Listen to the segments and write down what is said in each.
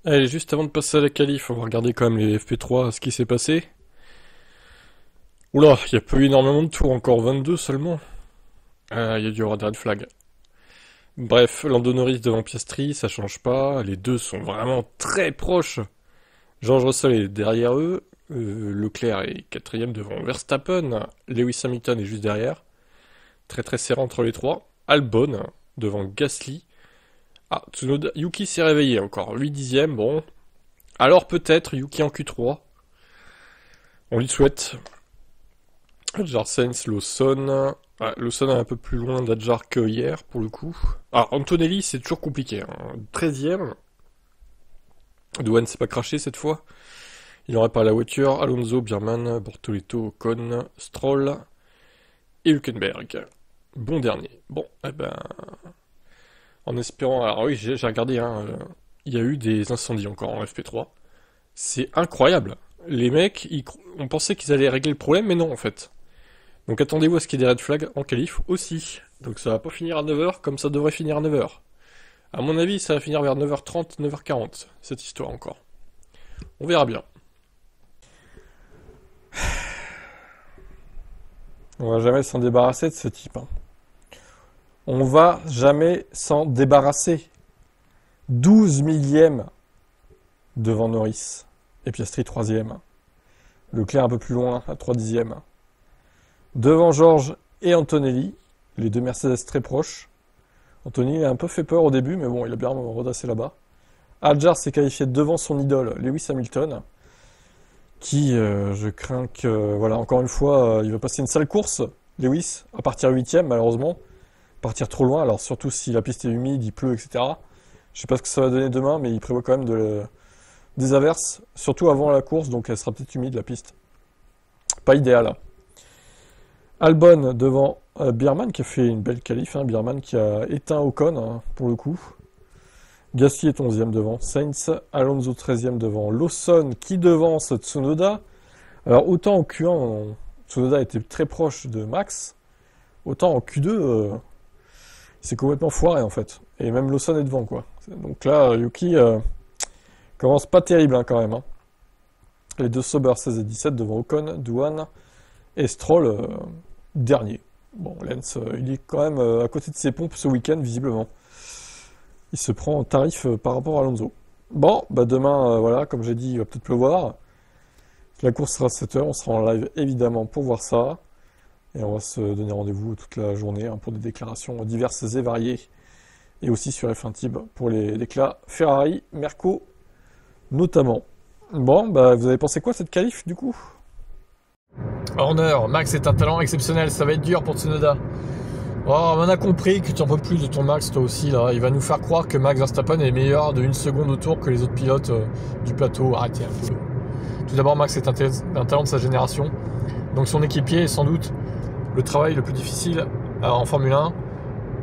Allez, juste avant de passer à la qualif, on va regarder quand même les FP3, ce qui s'est passé. Oula, il n'y a pas eu énormément de tours, encore 22 seulement. Ah, il y a dû y avoir des red flags. Bref, Lando Norris devant Piastri, ça change pas, les deux sont vraiment très proches. George Russell est derrière eux, Leclerc est quatrième devant Verstappen, Lewis Hamilton est juste derrière. Très très serré entre les trois. Albon devant Gasly. Ah, Tsunoda, Yuki s'est réveillé encore, 8 dixièmes, bon. Alors peut-être Yuki en Q3. On lui souhaite. Adjar Sainz, Lawson. Ah, Lawson est un peu plus loin d'Adjar que hier, pour le coup. Ah, Antonelli, c'est toujours compliqué. Hein. 13ème. Douane s'est pas craché cette fois. Il n'aurait pas la voiture. Alonso, Bierman, Bortoleto, Ocon, Stroll et Hülkenberg. Bon dernier. Bon, eh ben... En espérant... Alors oui, j'ai regardé, hein, il y a eu des incendies encore en FP3. C'est incroyable. Les mecs, on pensait qu'ils allaient régler le problème, mais non en fait. Donc attendez-vous à ce qu'il y ait des red flags en qualif aussi. Donc ça va pas finir à 9h comme ça devrait finir à 9h. À mon avis, ça va finir vers 9h30, 9h40, cette histoire encore. On verra bien. On va jamais s'en débarrasser de ce type. Hein. On va jamais s'en débarrasser. 12 millièmes devant Norris. Et Piastri 3ème. Leclerc un peu plus loin, à 3 dixièmes. Devant George et Antonelli, les deux Mercedes très proches. Antonelli a un peu fait peur au début, mais bon, il a bien redressé là-bas. Adjar s'est qualifié devant son idole, Lewis Hamilton, qui, je crains que, voilà, encore une fois, il va passer une sale course, Lewis, à partir 8ème, malheureusement. Partir trop loin, alors surtout si la piste est humide, il pleut, etc. Je sais pas ce que ça va donner demain, mais il prévoit quand même des averses, surtout avant la course, donc elle sera peut-être humide, la piste. Pas idéal. Hein. Albon devant Bierman qui a fait une belle qualif, hein, Bierman qui a éteint Ocon hein, pour le coup. Gasly est 11ème devant Sainz, Alonso 13ème devant Lawson qui devance Tsunoda. Alors autant en Q1 Tsunoda était très proche de Max, autant en Q2 c'est complètement foiré en fait. Et même Lawson est devant quoi. Donc là Yuki commence pas terrible hein, quand même. Hein. Les deux Sauber 16 et 17 devant Ocon, Douane et Stroll dernier. Bon, Lens, il est quand même à côté de ses pompes ce week-end, visiblement. Il se prend en tarif par rapport à Alonso. Bon, bah demain, voilà, comme j'ai dit, il va peut-être pleuvoir. La course sera à 7h, on sera en live évidemment pour voir ça. Et on va se donner rendez-vous toute la journée hein, pour des déclarations diverses et variées. Et aussi sur F1 Tib pour les déclats Ferrari, Merco, notamment. Bon, bah vous avez pensé quoi cette qualif du coup ? Horner, Max est un talent exceptionnel, ça va être dur pour Tsunoda. Oh, on a compris que tu en peux plus de ton Max toi aussi là. Il va nous faire croire que Max Verstappen est meilleur de 1 seconde au tour que les autres pilotes du plateau. Arrêtez un peu. Tout d'abord, Max est un talent de sa génération. Donc son équipier est sans doute le travail le plus difficile en Formule 1.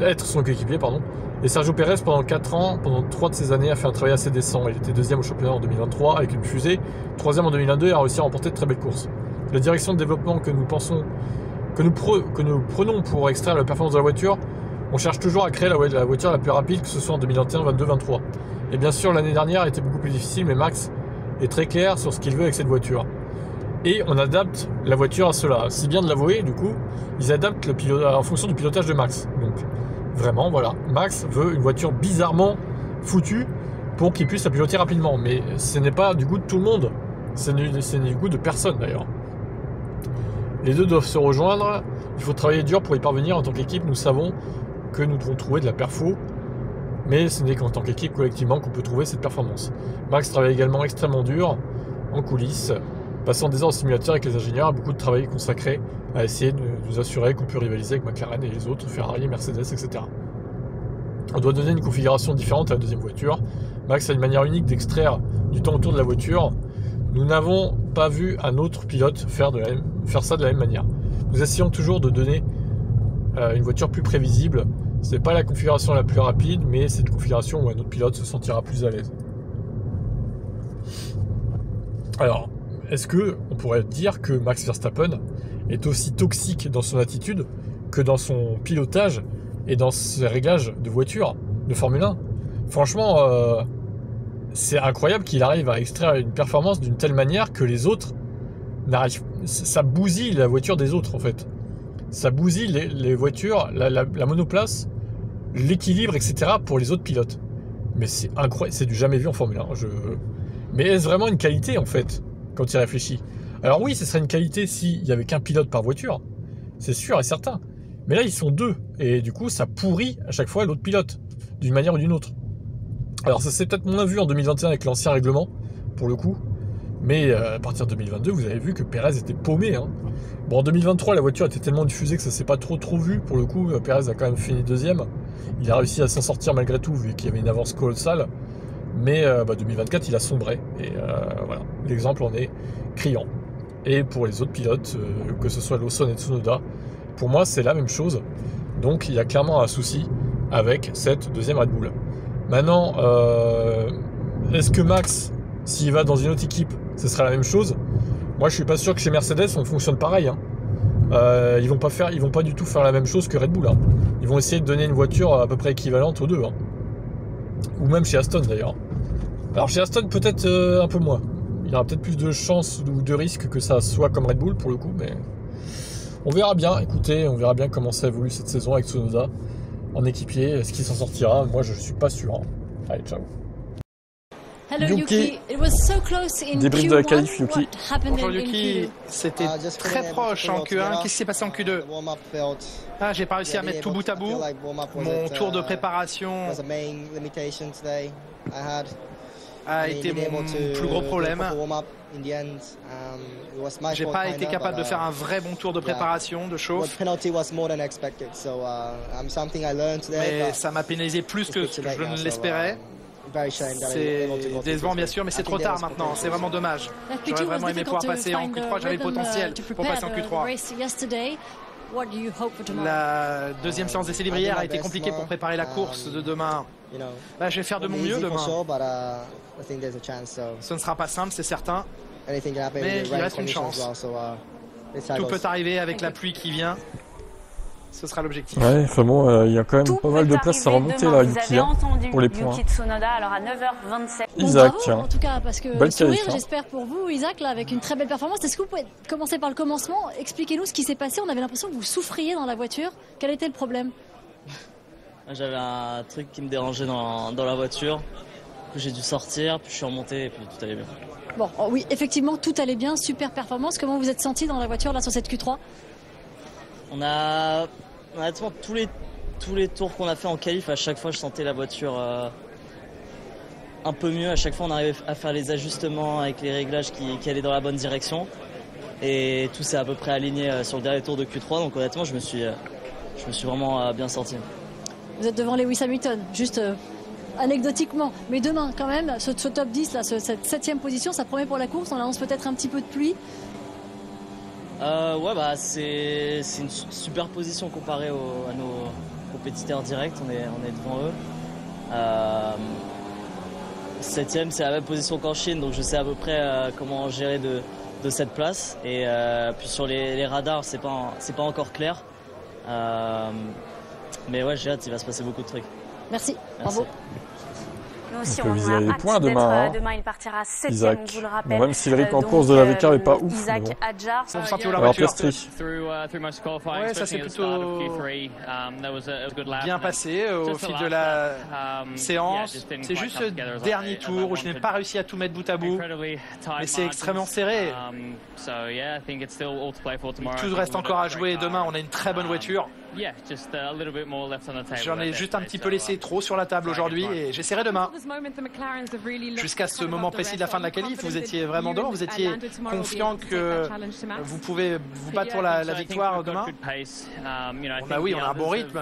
Être son équipier, pardon. Et Sergio Pérez, pendant 4 ans, pendant 3 de ces années, a fait un travail assez décent. Il était 2ème au championnat en 2023 avec une fusée, 3ème en 2022 et a réussi à remporter de très belles courses. La direction de développement que nous prenons pour extraire la performance de la voiture, on cherche toujours à créer la voiture la plus rapide, que ce soit en 2021, 22, 23. Et bien sûr, l'année dernière était beaucoup plus difficile, mais Max est très clair sur ce qu'il veut avec cette voiture. Et on adapte la voiture à cela. C'est bien de l'avouer, du coup, ils adaptent le pilotage en fonction du pilotage de Max. Donc, vraiment, voilà. Max veut une voiture bizarrement foutue pour qu'il puisse la piloter rapidement. Mais ce n'est pas du goût de tout le monde. C'est du goût de personne, d'ailleurs. Les deux doivent se rejoindre. Il faut travailler dur pour y parvenir. En tant qu'équipe, nous savons que nous devons trouver de la perfo. Mais ce n'est qu'en tant qu'équipe, collectivement, qu'on peut trouver cette performance. Max travaille également extrêmement dur, en coulisses, passant des heures au simulateur avec les ingénieurs, beaucoup de travail consacré à essayer de nous assurer qu'on peut rivaliser avec McLaren et les autres, Ferrari, Mercedes, etc. On doit donner une configuration différente à la deuxième voiture. Max a une manière unique d'extraire du temps autour de la voiture. Nous n'avons pas vu un autre pilote faire ça de la même manière. Nous essayons toujours de donner une voiture plus prévisible. Ce n'est pas la configuration la plus rapide, mais c'est une configuration où un autre pilote se sentira plus à l'aise. Alors, est-ce qu'on pourrait dire que Max Verstappen est aussi toxique dans son attitude que dans son pilotage et dans ses réglages de voiture, de Formule 1 ? Franchement, c'est incroyable qu'il arrive à extraire une performance d'une telle manière que les autres n'arrivent. Ça bousille la voiture des autres en fait. Ça bousille les voitures, la monoplace, l'équilibre, etc. pour les autres pilotes. Mais c'est incroyable, c'est du jamais vu en Formule 1. Mais est-ce vraiment une qualité en fait, quand il réfléchit? Alors oui, ce serait une qualité s'il n'y avait qu'un pilote par voiture, c'est sûr et certain. Mais là, ils sont deux, et du coup, ça pourrit à chaque fois l'autre pilote, d'une manière ou d'une autre. Alors ça s'est peut-être moins vu en 2021 avec l'ancien règlement, pour le coup. Mais à partir de 2022, vous avez vu que Pérez était paumé. Hein. Bon, en 2023, la voiture était tellement diffusée que ça s'est pas trop vu. Pour le coup, Pérez a quand même fini deuxième. Il a réussi à s'en sortir malgré tout, vu qu'il y avait une avance colossale. Mais 2024, il a sombré. Et voilà, l'exemple en est criant. Et pour les autres pilotes, que ce soit Lawson et Tsunoda, pour moi, c'est la même chose. Donc, il y a clairement un souci avec cette deuxième Red Bull. Maintenant, est-ce que Max, s'il va dans une autre équipe, ce sera la même chose? Moi, je suis pas sûr que chez Mercedes, on fonctionne pareil. Hein. Ils vont pas du tout faire la même chose que Red Bull. Hein. Ils vont essayer de donner une voiture à peu près équivalente aux deux. Hein. Ou même chez Aston d'ailleurs. Alors chez Aston, peut-être un peu moins. Il y aura peut-être plus de chances ou de risques que ça soit comme Red Bull pour le coup, mais on verra bien. Écoutez, on verra bien comment ça évolue cette saison avec Tsunoda en équipier. Est-ce qu'il s'en sortira? Moi, je suis pas sûr. Hein. Allez, ciao. Hello Yuki. It was so close in Débrief de la qualif, Q1. Yuki. What happened Bonjour in Yuki, Q2? c'était très proche en Q1. Qu'est-ce qui s'est passé en Q2? Ah, j'ai pas réussi à mettre tout bout à bout. Mon tour de préparation a été mon plus gros problème. J'ai pas été capable de faire un vrai bon tour de préparation, de chauffe. Mais ça m'a pénalisé plus que ce que je ne l'espérais. C'est décevant bien sûr, mais c'est trop tard maintenant, c'est vraiment dommage. J'aurais vraiment aimé pouvoir passer en Q3, j'avais le potentiel pour passer en Q3. La deuxième séance d'essai libre hier a été compliquée pour préparer la course de demain. Là, je vais faire de mon mieux demain. Ce ne sera pas simple, c'est certain, mais il reste une chance. Tout peut arriver avec la pluie qui vient. Ce sera l'objectif. Ouais, enfin bon, il y a quand même Tout pas mal de place à remonter là, Yuki. Yuki, hein, pour les points. Yuki Tsunoda, alors à 9h27. Isaac, Bon, bravo, tiens. en tout cas, parce que Belle sourire, qualif, hein. j'espère pour vous, Isaac, là, avec une très belle performance. Est-ce que vous pouvez commencer par le commencement? Expliquez-nous ce qui s'est passé. On avait l'impression que vous souffriez dans la voiture. Quel était le problème? J'avais un truc qui me dérangeait dans la voiture. Puis j'ai dû sortir, puis je suis remonté et puis tout allait bien. Bon, oh oui, effectivement, tout allait bien. Super performance. Comment vous êtes senti dans la voiture là sur cette Q3? Honnêtement, tous les tours qu'on a fait en qualif, à chaque fois je sentais la voiture un peu mieux. À chaque fois on arrivait à faire les ajustements avec les réglages qui allaient dans la bonne direction. Et tout s'est à peu près aligné sur le dernier tour de Q3. Donc honnêtement je me suis vraiment bien senti. Vous êtes devant Lewis Hamilton, juste anecdotiquement. Mais demain quand même, ce top 10, là, cette 7e position, ça promet pour la course. On annonce peut-être un petit peu de pluie. Ouais, bah c'est une super position comparée à nos compétiteurs directs. On est devant eux. 7e, c'est la même position qu'en Chine, donc je sais à peu près comment gérer de cette place. Et puis sur les radars, c'est pas encore clair. Mais ouais, j'ai hâte, il va se passer beaucoup de trucs. Merci. Merci. Bravo. Nous aussi, On peut on viser a les hâte points d'être, demain, hein. demain, il partira 7e, Isaac. je vous le Bon, rappelle. même si le rythme en Donc, course de la VK n'est pas ouf. Isaac mais bon. Adjar. On sent tout la Alors, voiture. Piastri. Ouais, ça s'est plutôt bien passé au fil de la séance. C'est juste ce dernier tour où je n'ai pas réussi à tout mettre bout à bout. Mais c'est extrêmement serré. Tout reste encore à jouer. Demain, on a une très bonne voiture. J'en ai juste un petit peu laissé trop sur la table aujourd'hui et j'essaierai demain. Jusqu'à ce moment précis de la fin de la qualif, vous étiez vraiment devant, vous étiez confiant que vous pouvez vous battre pour la victoire demain. On a un bon rythme.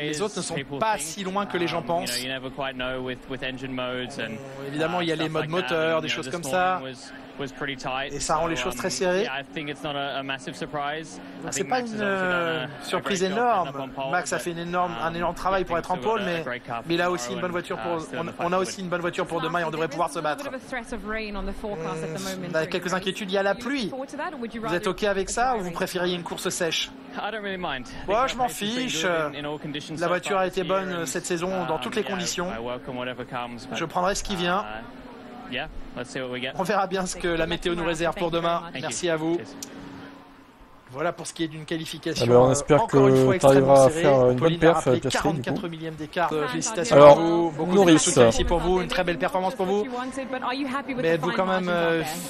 Les autres ne sont pas si loin que les gens pensent. Évidemment, il y a les modes moteurs, des choses comme ça. Et ça rend les choses très serrées. C'est pas une surprise énorme. Max a fait un énorme travail pour être en pôle, mais il a aussi une bonne voiture on a aussi une bonne voiture pour demain et on devrait pouvoir se battre. On a quelques inquiétudes, il y a la pluie. Vous êtes OK avec ça ou vous préfériez une course sèche? Moi, je m'en fiche. La voiture a été bonne cette saison dans toutes les conditions. Je prendrai ce qui vient. On verra bien ce que la météo nous réserve pour demain. Merci à vous. Voilà pour ce qui est d'une qualification. On espère que tu arriveras à faire une bonne perf avec Piastri. 44 millième d'écart. Félicitations alors, à vous. Beaucoup Norris. de soutien ici pour vous. Une très belle performance pour vous. Mais êtes-vous quand même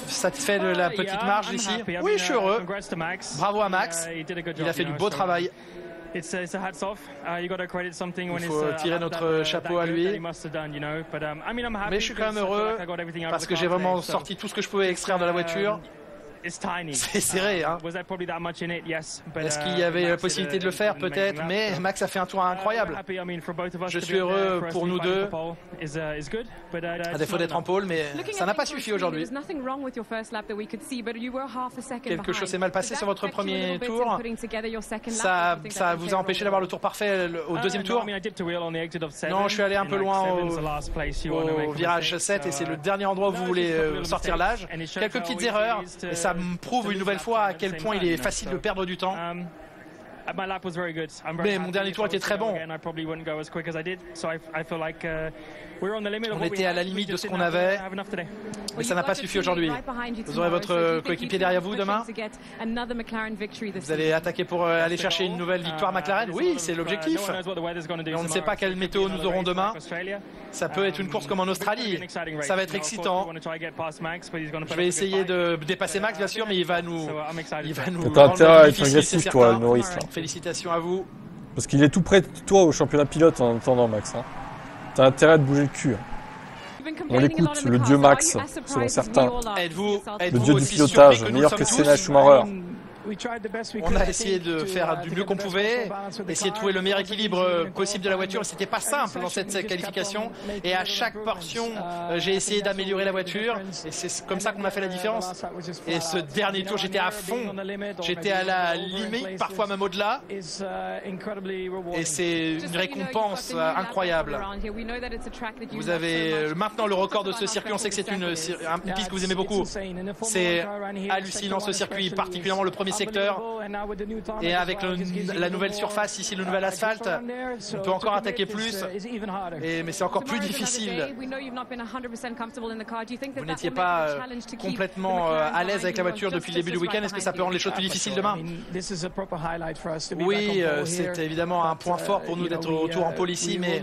satisfait de la petite marge ici? Oui, je suis heureux. Bravo à Max. Il a fait du beau travail. Il faut tirer notre chapeau à lui. Mais je suis quand même heureux parce que j'ai vraiment sorti tout ce que je pouvais extraire de la voiture. C'est serré, hein. Est-ce qu'il y avait possibilité de le faire? Peut-être, mais Max a fait un tour incroyable. Je suis heureux pour nous deux, à défaut d'être en pôle, mais ça n'a pas suffi aujourd'hui. Quelque chose s'est mal passé sur votre premier tour. Ça vous a empêché d'avoir le tour parfait au deuxième tour? Non, je suis allé un peu loin au virage 7 et c'est le dernier endroit où vous voulez sortir l'âge. Quelques petites erreurs, et ça me prouve une nouvelle fois à quel point il est facile de perdre du temps. Mais mon dernier tour était très bon. On était à la limite de ce qu'on avait, mais ça n'a pas suffi aujourd'hui. Vous aurez votre coéquipier derrière vous demain? Vous allez attaquer pour aller chercher une nouvelle victoire McLaren? Oui, c'est l'objectif. Et on ne sait pas quelle météo nous aurons demain. Ça peut être une course comme en Australie. Ça va être excitant. Je vais essayer de dépasser Max, bien sûr, mais il va nous T'as intérêt à être agressif, toi, Norris. Félicitations à vous. Parce qu'il est tout près de toi au championnat pilote en attendant, Max. Hein. T'as intérêt de bouger le cul. On l'écoute, le dieu Max, selon certains. Le dieu du pilotage, meilleur que Senna Schumacher. On a essayé de faire du mieux qu'on pouvait, essayer de trouver le meilleur équilibre possible de la voiture. C'était pas simple dans cette qualification. Et à chaque portion, j'ai essayé d'améliorer la voiture. Et c'est comme ça qu'on a fait la différence. Et ce dernier tour, j'étais à fond. J'étais à la limite, parfois même au-delà. Et c'est une récompense incroyable. Vous avez maintenant le record de ce circuit. On sait que c'est une piste que vous aimez beaucoup. C'est hallucinant ce circuit, particulièrement le premier secteur, et avec la nouvelle surface ici, le nouvel asphalte, on peut encore attaquer plus, mais c'est encore plus difficile. Vous n'étiez pas complètement à l'aise avec la voiture depuis le début du week-end. Est-ce que ça peut rendre les choses plus difficiles demain? Oui, c'est évidemment un point fort pour nous d'être au tour en pôle ici, mais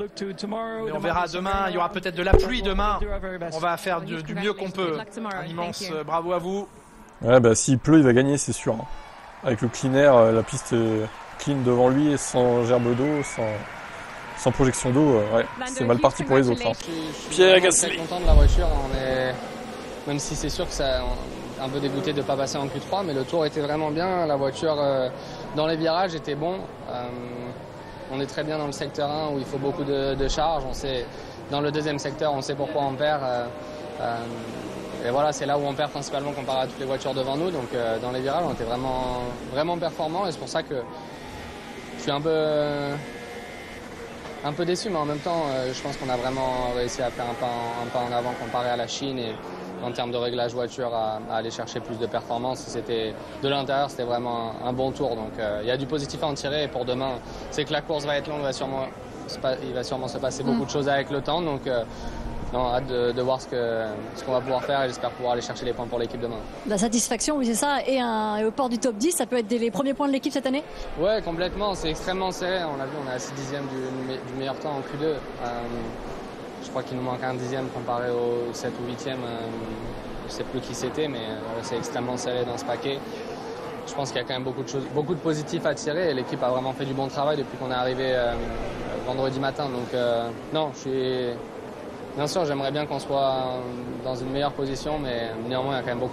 on verra demain. Il y aura peut-être de la pluie demain. On va faire du mieux qu'on peut. Un immense bravo à vous. Ouais, bah s'il pleut, il va gagner, c'est sûr. Hein. Avec le clean air, la piste clean devant lui, sans gerbe d'eau, sans projection d'eau, ouais, c'est mal parti pour les autres. Hein. Pierre Gasly. On est très content de la voiture, même si c'est sûr que ça un peu dégoûté de ne pas passer en Q3, mais le tour était vraiment bien. La voiture dans les virages était bon. On est très bien dans le secteur 1 où il faut beaucoup de charge. Dans le deuxième secteur, on sait pourquoi on perd. Et voilà, c'est là où on perd principalement comparé à toutes les voitures devant nous. Donc dans les virages, on était vraiment performants. Et c'est pour ça que je suis un peu déçu. Mais en même temps, je pense qu'on a vraiment réussi à faire un pas en avant comparé à la Chine. Et en termes de réglage voiture, à aller chercher plus de performance. De l'intérieur, c'était vraiment un bon tour. Donc il y a du positif à en tirer. Et pour demain, c'est que la course va être longue. Il va sûrement se passer beaucoup de choses avec le temps. Donc hâte de voir ce qu'on va pouvoir faire et j'espère pouvoir aller chercher les points pour l'équipe demain. La satisfaction, oui, c'est ça. Et au port du top 10, ça peut être les premiers points de l'équipe cette année? Ouais, complètement. C'est extrêmement serré. On l'a vu, on est à 6 dixièmes du meilleur temps en Q2. Je crois qu'il nous manque un dixième comparé au 7 ou 8e. Je ne sais plus qui c'était, mais c'est extrêmement serré dans ce paquet. Je pense qu'il y a quand même beaucoup de positifs à tirer et l'équipe a vraiment fait du bon travail depuis qu'on est arrivé vendredi matin. Donc bien sûr, j'aimerais bien qu'on soit dans une meilleure position, mais néanmoins, il y a quand même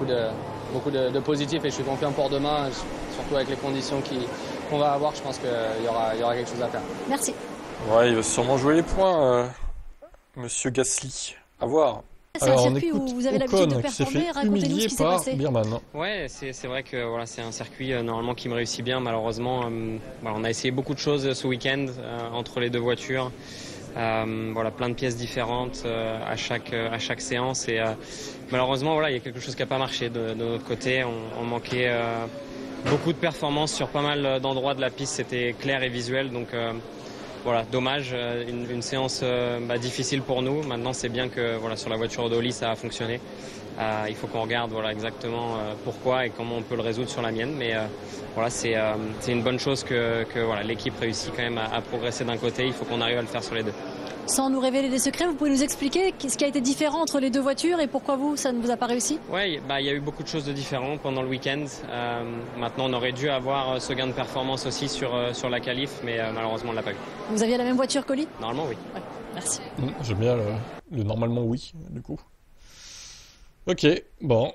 beaucoup de positifs et je suis confiant pour demain, surtout avec les conditions qu'on va avoir. Je pense qu'il y aura quelque chose à faire. Merci. Ouais, il va sûrement jouer les points, Monsieur Gasly. À voir. C'est un circuit où vous avez l'habitude de performer. Racontez-nous ce qui s'est passé. Birman. Ouais, c'est vrai que voilà, c'est un circuit normalement qui me réussit bien. Malheureusement, on a essayé beaucoup de choses ce week-end entre les deux voitures. Voilà, plein de pièces différentes à chaque séance et malheureusement voilà, il y a quelque chose qui n'a pas marché de notre côté. On manquait beaucoup de performances sur pas mal d'endroits de la piste, c'était clair et visuel, donc voilà, dommage, une séance difficile pour nous. Maintenant c'est bien que voilà, sur la voiture d'Oli ça a fonctionné. Il faut qu'on regarde voilà, exactement pourquoi et comment on peut le résoudre sur la mienne, mais voilà, c'est une bonne chose que voilà, l'équipe réussit quand même à progresser d'un côté, il faut qu'on arrive à le faire sur les deux. Sans nous révéler des secrets, vous pouvez nous expliquer ce qui a été différent entre les deux voitures et pourquoi ça ne vous a pas réussi? Oui, il y a eu beaucoup de choses de différents pendant le week-end. Maintenant, on aurait dû avoir ce gain de performance aussi sur la qualif, mais malheureusement, on ne l'a pas eu. Vous aviez la même voiture qu'Oli? Normalement, oui. Ouais, merci. J'aime bien le normalement oui, du coup. Ok, bon.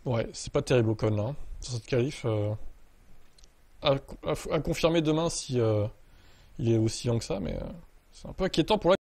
Ouais, c'est pas terrible Ocon, hein. Sur cette qualif. À confirmer demain si il est aussi lent que ça, mais c'est un peu inquiétant pour la